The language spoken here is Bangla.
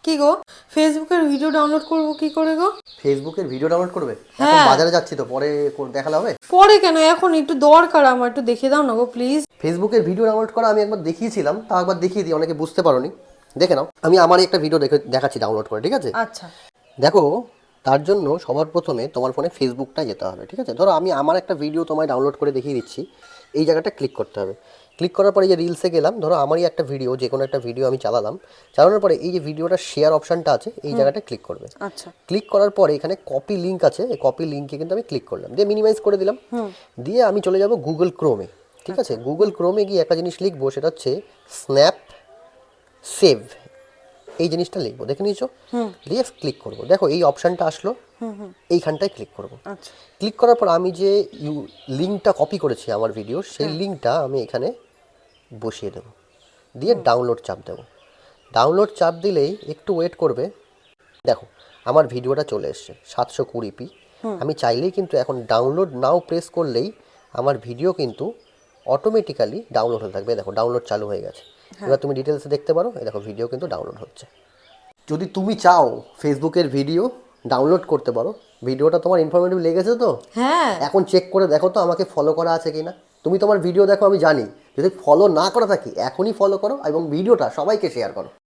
কি গো, ফেসবুকের ভিডিও ডাউনলোড করব কি করে গো? ফেসবুকের ভিডিও ডাউনলোড করবে? এখন বাজারে যাচ্ছি তো, পরে দেখালে হবে? পরে কেন, এখন একটু দরকার আমার, একটু দেখে দাও না গো প্লিজ। ফেসবুকের ভিডিও ডাউনলোড করা আমি একবার দেখিয়েছিলাম, তা একবার দেখিয়ে দিই, অনেকে বুঝতে পারোনি। দেখে নাও, আমি আমারই একটা ভিডিও দেখাচ্ছি ডাউনলোড করে, ঠিক আছে? আচ্ছা। দেখো, তার জন্য সবার প্রথমে তোমার ফোনে ফেসবুকটা যেতে হবে, ঠিক আছে? ধরো আমি আমার একটা ভিডিও তোমায় ডাউনলোড করে দেখিয়ে দিচ্ছি। এই জায়গাটা ক্লিক করতে হবে। ক্লিক করার পরে যে রিলসে গেলাম, ধরো আমারই একটা ভিডিও, যে কোনো একটা ভিডিও আমি চালানোর পরে এই যে ভিডিওটা শেয়ার অপশানটা আছে, এই জায়গাটা ক্লিক করবে। আচ্ছা। ক্লিক করার পরে এখানে কপি লিঙ্ক আছে, এই কপি লিঙ্কে কিন্তু আমি ক্লিক করলাম, দিয়ে মিনিমাইজ করে দিলাম। দিয়ে আমি চলে যাব গুগল ক্রোমে, ঠিক আছে? গুগল ক্রোমে গিয়ে একটা জিনিস লিখবো, সেটা হচ্ছে স্ন্যাপ সেভ। এই জিনিসটা লিখবো, দেখে নিয়েছো? দিয়ে ক্লিক করবো, দেখো এই অপশানটা আসলো, এইখানটায় ক্লিক করব। আচ্ছা। ক্লিক করার পর আমি যে লিঙ্কটা কপি করেছি আমার ভিডিও, সেই লিঙ্কটা আমি এখানে বসিয়ে দেবো, দিয়ে ডাউনলোড চাপ দেবো। ডাউনলোড চাপ দিলেই একটু ওয়েট করবে। দেখো আমার ভিডিওটা চলে এসছে 720p। আমি চাইলেই কিন্তু এখন ডাউনলোড নাও প্রেস করলেই আমার ভিডিও কিন্তু অটোমেটিক্যালি ডাউনলোড হতে থাকবে। দেখো ডাউনলোড চালু হয়ে গেছে। এবার তুমি ডিটেলসে দেখতে পারো, এই দেখো ভিডিও কিন্তু ডাউনলোড হচ্ছে। যদি তুমি চাও ফেসবুকের ভিডিও ডাউনলোড করতে পারো, ভিডিওটা তোমার ইনফরমেটিভ লেগেছে তো? হ্যাঁ। এখন চেক করে দেখো তো আমাকে ফলো করা আছে কি না। তুমি তোমার ভিডিও দেখো, আমি জানি। যদি ফলো না করা থাকি, এখনই ফলো করো এবং ভিডিওটা সবাইকে শেয়ার করো।